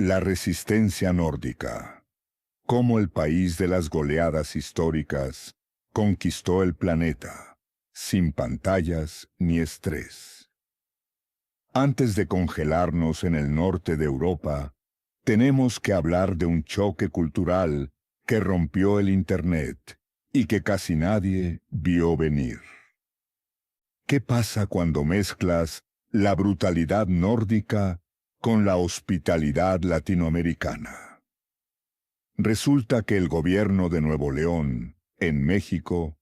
La resistencia nórdica. Cómo el país de las goleadas históricas conquistó el planeta, sin pantallas ni estrés. Antes de congelarnos en el norte de Europa, tenemos que hablar de un choque cultural que rompió el Internet y que casi nadie vio venir. ¿Qué pasa cuando mezclas la brutalidad nórdica con la hospitalidad latinoamericana? Resulta que el gobierno de Nuevo León, en México,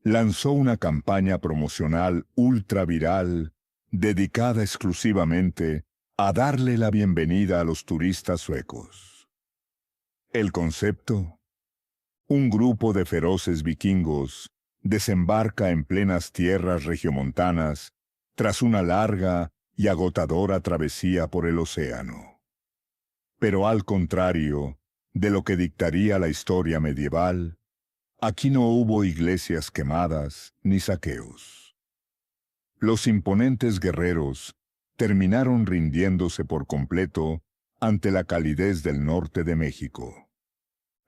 lanzó una campaña promocional ultra viral dedicada exclusivamente a darle la bienvenida a los turistas suecos. El concepto: un grupo de feroces vikingos desembarca en plenas tierras regiomontanas tras una larga y agotadora travesía por el océano. Pero al contrario de lo que dictaría la historia medieval, aquí no hubo iglesias quemadas ni saqueos. Los imponentes guerreros terminaron rindiéndose por completo ante la calidez del norte de México.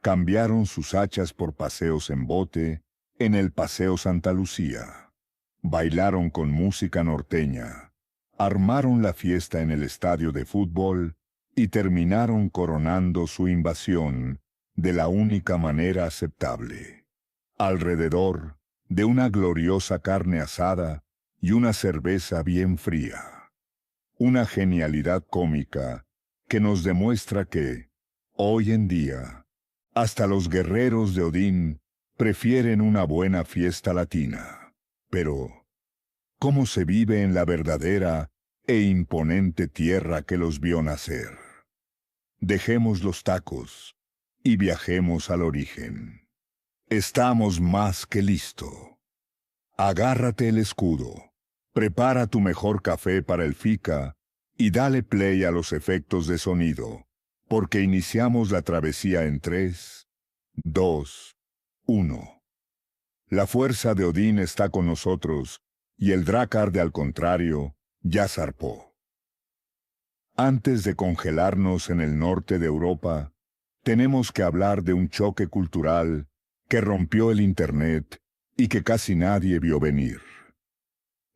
Cambiaron sus hachas por paseos en bote en el Paseo Santa Lucía. Bailaron con música norteña, armaron la fiesta en el estadio de fútbol y terminaron coronando su invasión de la única manera aceptable: alrededor de una gloriosa carne asada y una cerveza bien fría. Una genialidad cómica que nos demuestra que, hoy en día, hasta los guerreros de Odín prefieren una buena fiesta latina. Pero, ¿cómo se vive en la verdadera e imponente tierra que los vio nacer? Dejemos los tacos y viajemos al origen. Estamos más que listo. Agárrate el escudo, prepara tu mejor café para el fika y dale play a los efectos de sonido, porque iniciamos la travesía en 3, 2, 1. La fuerza de Odín está con nosotros y el Drácar, al contrario, ya zarpó. Antes de congelarnos en el norte de Europa, tenemos que hablar de un choque cultural que rompió el Internet y que casi nadie vio venir.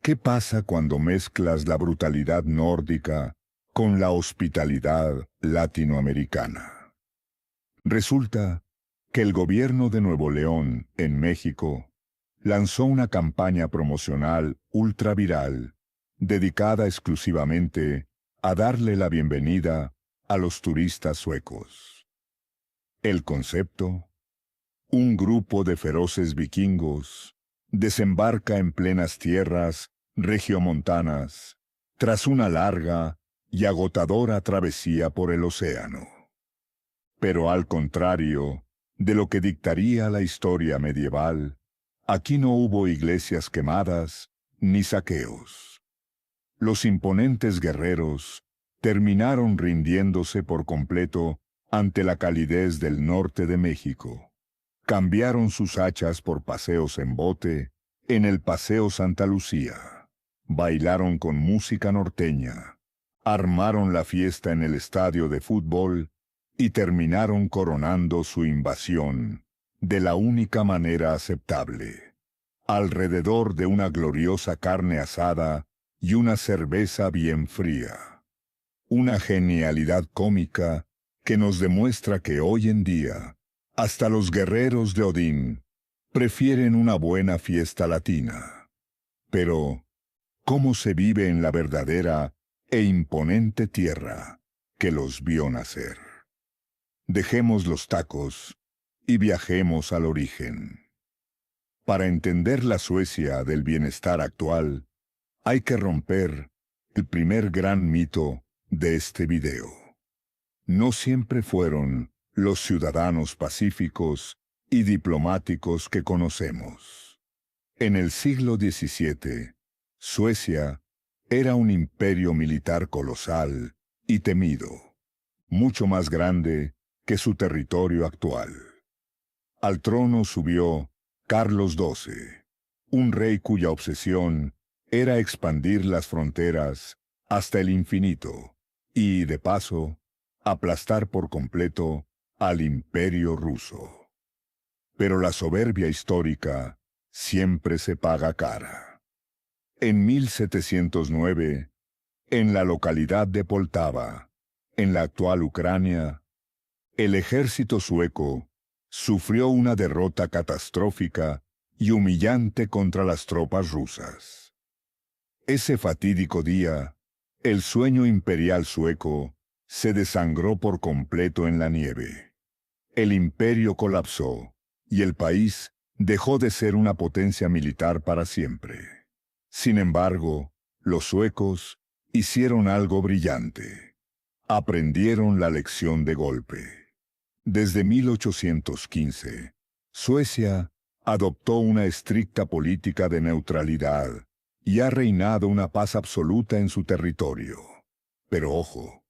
¿Qué pasa cuando mezclas la brutalidad nórdica con la hospitalidad latinoamericana? Resulta que el gobierno de Nuevo León, en México, lanzó una campaña promocional ultra viral dedicada exclusivamente a darle la bienvenida a los turistas suecos. El concepto: un grupo de feroces vikingos desembarca en plenas tierras regiomontanas tras una larga y agotadora travesía por el océano. Pero al contrario de lo que dictaría la historia medieval, aquí no hubo iglesias quemadas ni saqueos. Los imponentes guerreros terminaron rindiéndose por completo ante la calidez del norte de México. Cambiaron sus hachas por paseos en bote en el Paseo Santa Lucía. Bailaron con música norteña, armaron la fiesta en el estadio de fútbol y terminaron coronando su invasión de la única manera aceptable: alrededor de una gloriosa carne asada y una cerveza bien fría. Una genialidad cómica que nos demuestra que hoy en día hasta los guerreros de Odín prefieren una buena fiesta latina. Pero, ¿cómo se vive en la verdadera e imponente tierra que los vio nacer? Dejemos los tacos y viajemos al origen. Para entender la Suecia del bienestar actual, hay que romper el primer gran mito de este video. No siempre fueron los ciudadanos pacíficos y diplomáticos que conocemos. En el siglo XVII, Suecia era un imperio militar colosal y temido, mucho más grande que su territorio actual. Al trono subió Carlos XII, un rey cuya obsesión era expandir las fronteras hasta el infinito y, de paso, aplastar por completo al Imperio ruso. Pero la soberbia histórica siempre se paga cara. En 1709, en la localidad de Poltava, en la actual Ucrania, el ejército sueco sufrió una derrota catastrófica y humillante contra las tropas rusas. Ese fatídico día, el sueño imperial sueco se desangró por completo en la nieve. El imperio colapsó y el país dejó de ser una potencia militar para siempre. Sin embargo, los suecos hicieron algo brillante. Aprendieron la lección de golpe. Desde 1815, Suecia adoptó una estricta política de neutralidad y ha reinado una paz absoluta en su territorio. Pero ojo,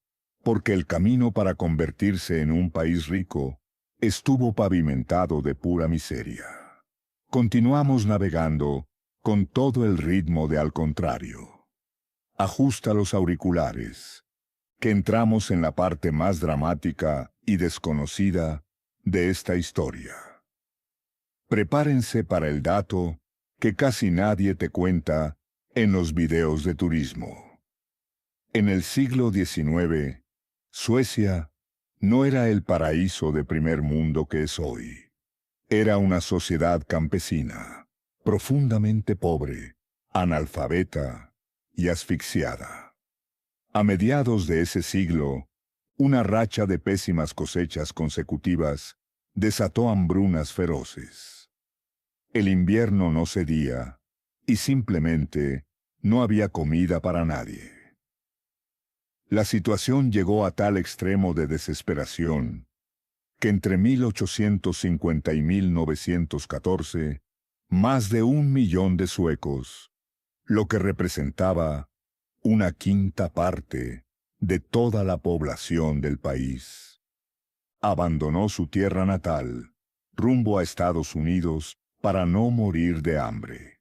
porque el camino para convertirse en un país rico estuvo pavimentado de pura miseria. Continuamos navegando con todo el ritmo de al contrario. Ajusta los auriculares, que entramos en la parte más dramática y desconocida de esta historia. Prepárense para el dato que casi nadie te cuenta en los videos de turismo. En el siglo XIX, Suecia no era el paraíso de primer mundo que es hoy. Era una sociedad campesina, profundamente pobre, analfabeta y asfixiada. A mediados de ese siglo, una racha de pésimas cosechas consecutivas desató hambrunas feroces. El invierno no cedía y simplemente no había comida para nadie. La situación llegó a tal extremo de desesperación que entre 1850 y 1914, más de 1 millón de suecos, lo que representaba una quinta parte de toda la población del país, abandonó su tierra natal, rumbo a Estados Unidos para no morir de hambre.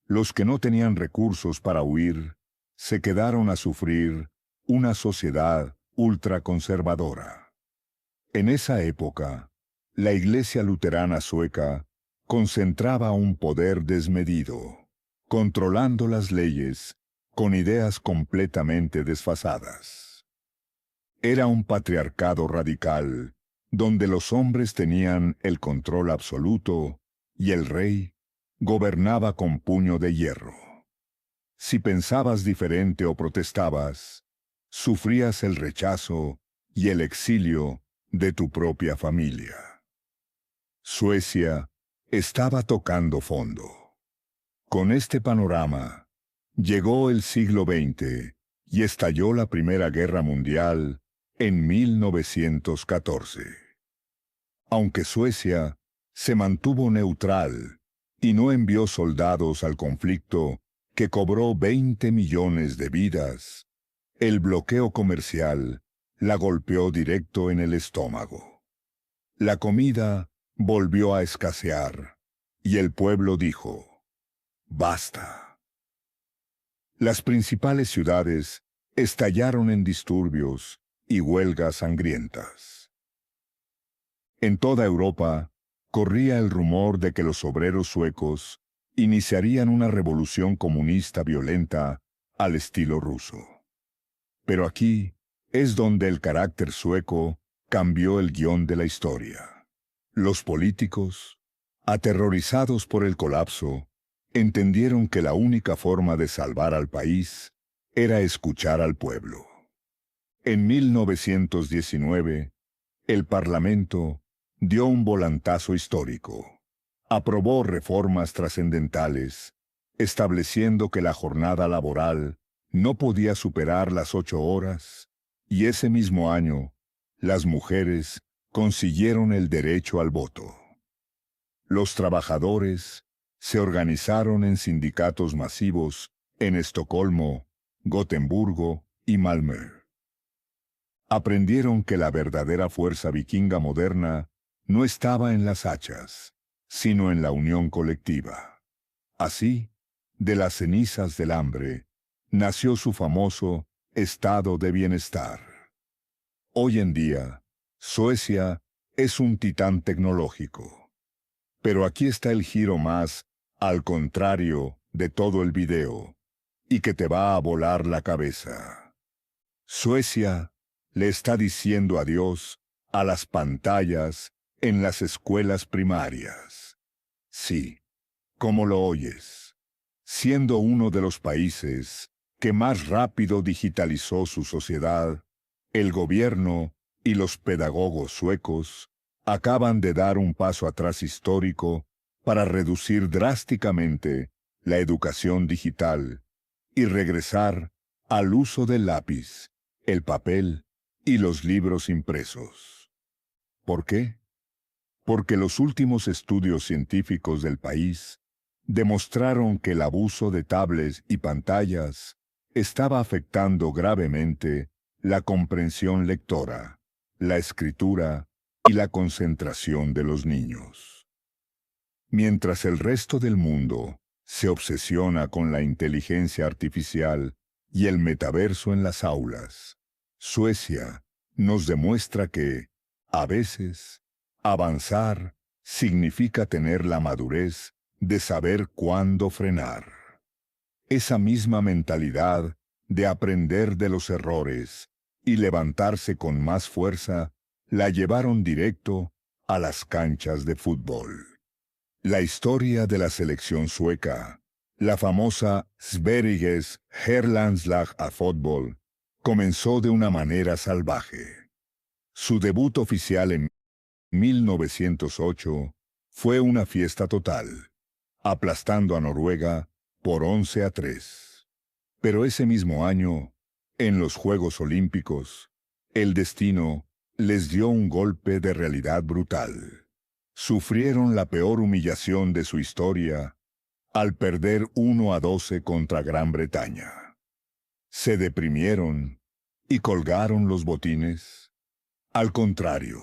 Los que no tenían recursos para huir, se quedaron a sufrir una sociedad ultraconservadora. En esa época, la Iglesia luterana sueca concentraba un poder desmedido, controlando las leyes con ideas completamente desfasadas. Era un patriarcado radical, donde los hombres tenían el control absoluto y el rey gobernaba con puño de hierro. Si pensabas diferente o protestabas, sufrías el rechazo y el exilio de tu propia familia. Suecia estaba tocando fondo. Con este panorama, llegó el siglo XX y estalló la Primera Guerra Mundial en 1914. Aunque Suecia se mantuvo neutral y no envió soldados al conflicto que cobró 20 millones de vidas, el bloqueo comercial la golpeó directo en el estómago. La comida volvió a escasear y el pueblo dijo: ¡basta! Las principales ciudades estallaron en disturbios y huelgas sangrientas. En toda Europa corría el rumor de que los obreros suecos iniciarían una revolución comunista violenta al estilo ruso. Pero aquí es donde el carácter sueco cambió el guión de la historia. Los políticos, aterrorizados por el colapso, entendieron que la única forma de salvar al país era escuchar al pueblo. En 1919, el Parlamento dio un volantazo histórico. Aprobó reformas trascendentales, estableciendo que la jornada laboral no podía superar las 8 horas, y ese mismo año, las mujeres consiguieron el derecho al voto. Los trabajadores se organizaron en sindicatos masivos en Estocolmo, Gotemburgo y Malmö. Aprendieron que la verdadera fuerza vikinga moderna no estaba en las hachas, sino en la unión colectiva. Así, de las cenizas del hambre, nació su famoso estado de bienestar. Hoy en día, Suecia es un titán tecnológico. Pero aquí está el giro más al contrario de todo el video, y que te va a volar la cabeza. Suecia le está diciendo adiós a las pantallas en las escuelas primarias. Sí, como lo oyes. Siendo uno de los países que más rápido digitalizó su sociedad, el gobierno y los pedagogos suecos acaban de dar un paso atrás histórico para reducir drásticamente la educación digital y regresar al uso del lápiz, el papel y los libros impresos. ¿Por qué? Porque los últimos estudios científicos del país demostraron que el abuso de tablets y pantallas estaba afectando gravemente la comprensión lectora, la escritura y la concentración de los niños. Mientras el resto del mundo se obsesiona con la inteligencia artificial y el metaverso en las aulas, Suecia nos demuestra que, a veces, avanzar significa tener la madurez de saber cuándo frenar. Esa misma mentalidad de aprender de los errores y levantarse con más fuerza la llevaron directo a las canchas de fútbol. La historia de la selección sueca, la famosa Sveriges Herlandslag a fútbol, comenzó de una manera salvaje. Su debut oficial en 1908 fue una fiesta total, aplastando a Noruega por 11-3. Pero ese mismo año, en los Juegos Olímpicos, el destino les dio un golpe de realidad brutal. Sufrieron la peor humillación de su historia al perder 1-12 contra Gran Bretaña. ¿Se deprimieron y colgaron los botines? Al contrario,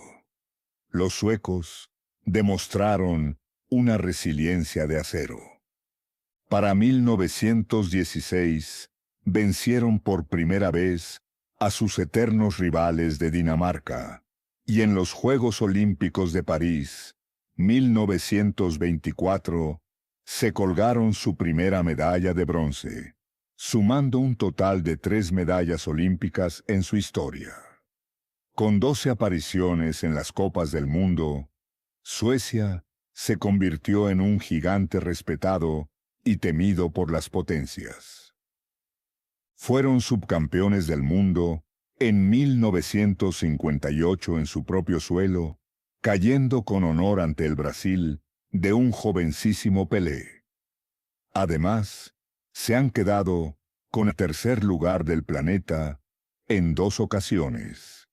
los suecos demostraron una resiliencia de acero. Para 1916, vencieron por primera vez a sus eternos rivales de Dinamarca, y en los Juegos Olímpicos de París, 1924, se colgaron su primera medalla de bronce, sumando un total de 3 medallas olímpicas en su historia. Con 12 apariciones en las Copas del Mundo, Suecia se convirtió en un gigante respetado y temido por las potencias. Fueron subcampeones del mundo en 1958 en su propio suelo, cayendo con honor ante el Brasil de un jovencísimo Pelé. Además, se han quedado con el tercer lugar del planeta en 2 ocasiones.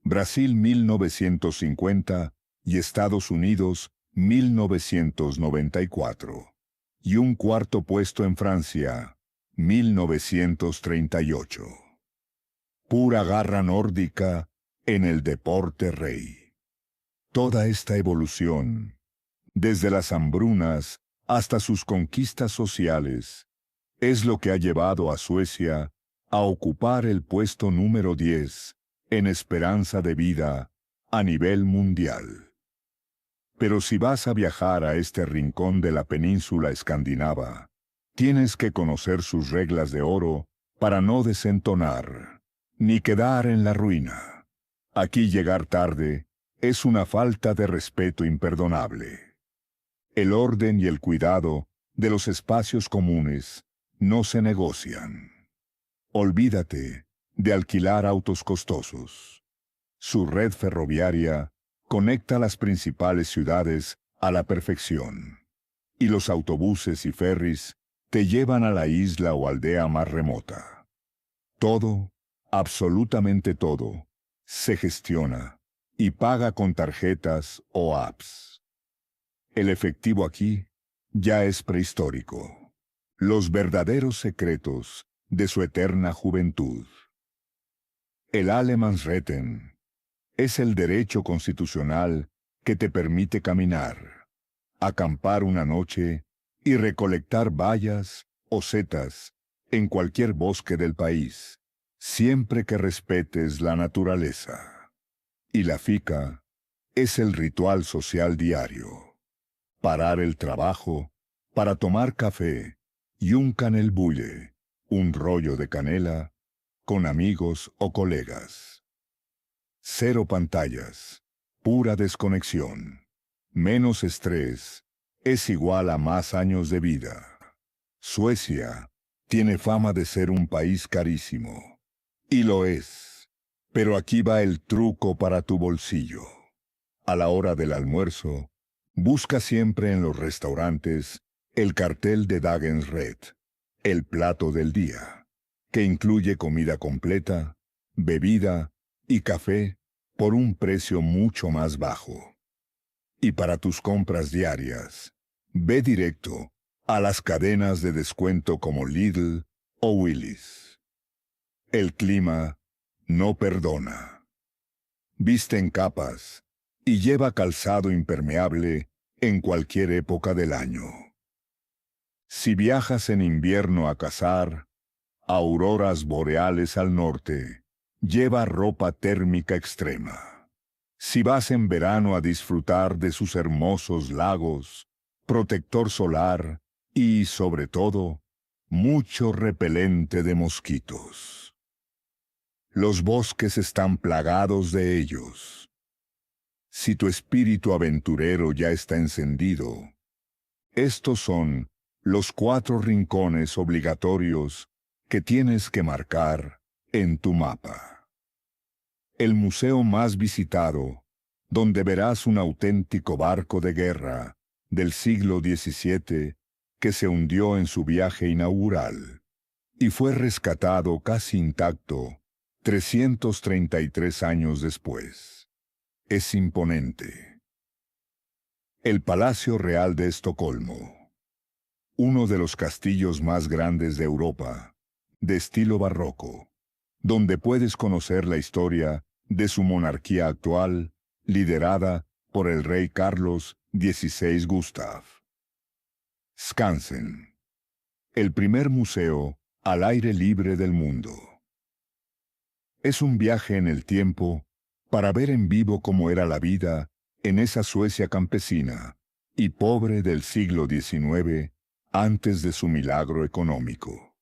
Brasil 1950 y Estados Unidos 1994. Y un cuarto puesto en Francia, 1938. Pura garra nórdica en el deporte rey. Toda esta evolución, desde las hambrunas hasta sus conquistas sociales, es lo que ha llevado a Suecia a ocupar el puesto número 10 en esperanza de vida a nivel mundial. Pero si vas a viajar a este rincón de la península escandinava, tienes que conocer sus reglas de oro para no desentonar, ni quedar en la ruina. Aquí llegar tarde es una falta de respeto imperdonable. El orden y el cuidado de los espacios comunes no se negocian. Olvídate de alquilar autos costosos. Su red ferroviaria conecta las principales ciudades a la perfección, y los autobuses y ferries te llevan a la isla o aldea más remota. Todo, absolutamente todo, se gestiona y paga con tarjetas o apps. El efectivo aquí ya es prehistórico. Los verdaderos secretos de su eterna juventud. El Allemansretten es el derecho constitucional que te permite caminar, acampar una noche y recolectar bayas o setas en cualquier bosque del país, siempre que respetes la naturaleza. Y la fika es el ritual social diario. Parar el trabajo para tomar café y un canelbulle, un rollo de canela, con amigos o colegas. Cero pantallas, pura desconexión, menos estrés, es igual a más años de vida. Suecia tiene fama de ser un país carísimo. Y lo es. Pero aquí va el truco para tu bolsillo. A la hora del almuerzo, busca siempre en los restaurantes el cartel de Dagens Red, el plato del día, que incluye comida completa, bebida y café por un precio mucho más bajo. Y para tus compras diarias, ve directo a las cadenas de descuento como Lidl o Willis. El clima no perdona. Viste en capas y lleva calzado impermeable en cualquier época del año. Si viajas en invierno a cazar auroras boreales al norte, lleva ropa térmica extrema. Si vas en verano a disfrutar de sus hermosos lagos, protector solar y, sobre todo, mucho repelente de mosquitos. Los bosques están plagados de ellos. Si tu espíritu aventurero ya está encendido, estos son los 4 rincones obligatorios que tienes que marcar en tu mapa. El museo más visitado, donde verás un auténtico barco de guerra del siglo XVII que se hundió en su viaje inaugural y fue rescatado casi intacto 333 años después. Es imponente. El Palacio Real de Estocolmo, uno de los castillos más grandes de Europa, de estilo barroco, donde puedes conocer la historia de su monarquía actual, liderada por el rey Carlos XVI Gustav. Skansen, el primer museo al aire libre del mundo. Es un viaje en el tiempo para ver en vivo cómo era la vida en esa Suecia campesina y pobre del siglo XIX antes de su milagro económico.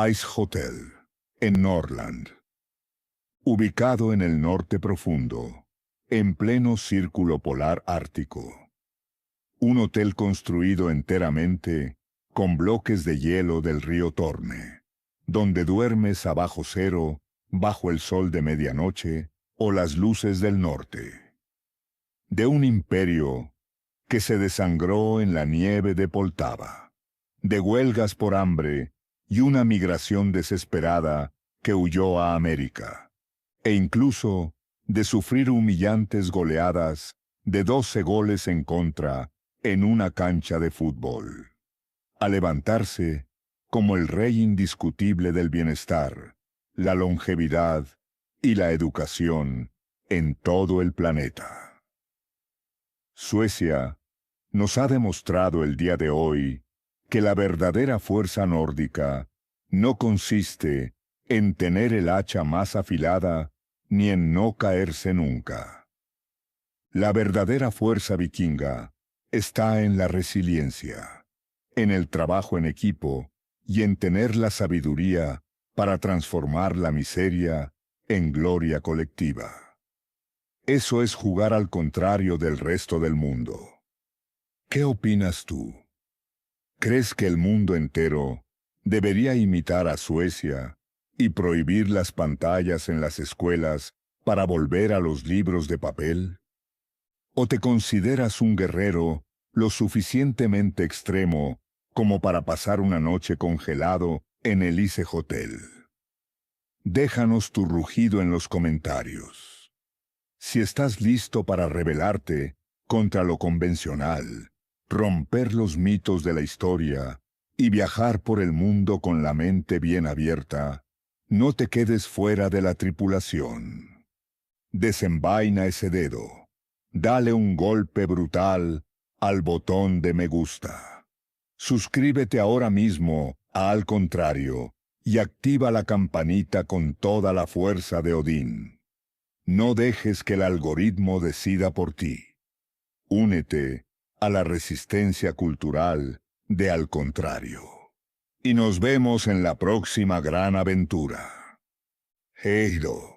Ice Hotel, en Norrland. Ubicado en el norte profundo, en pleno círculo polar ártico. Un hotel construido enteramente con bloques de hielo del río Torne, donde duermes a bajo cero, bajo el sol de medianoche o las luces del norte. De un imperio que se desangró en la nieve de Poltava, de huelgas por hambre y una migración desesperada que huyó a América, e incluso de sufrir humillantes goleadas de 12 goles en contra en una cancha de fútbol, a levantarse como el rey indiscutible del bienestar, la longevidad y la educación en todo el planeta. Suecia nos ha demostrado el día de hoy que la verdadera fuerza nórdica no consiste en tener el hacha más afilada ni en no caerse nunca. La verdadera fuerza vikinga está en la resiliencia, en el trabajo en equipo y en tener la sabiduría para transformar la miseria en gloria colectiva. Eso es jugar al contrario del resto del mundo. ¿Qué opinas tú? ¿Crees que el mundo entero debería imitar a Suecia y prohibir las pantallas en las escuelas para volver a los libros de papel? ¿O te consideras un guerrero lo suficientemente extremo como para pasar una noche congelado en el Ice Hotel? Déjanos tu rugido en los comentarios. Si estás listo para rebelarte contra lo convencional, romper los mitos de la historia y viajar por el mundo con la mente bien abierta, no te quedes fuera de la tripulación. Desenvaina ese dedo. Dale un golpe brutal al botón de me gusta. Suscríbete ahora mismo a Al Contrario y activa la campanita con toda la fuerza de Odín. No dejes que el algoritmo decida por ti. Únete a la resistencia cultural de Al Contrario. Y nos vemos en la próxima gran aventura. Heido.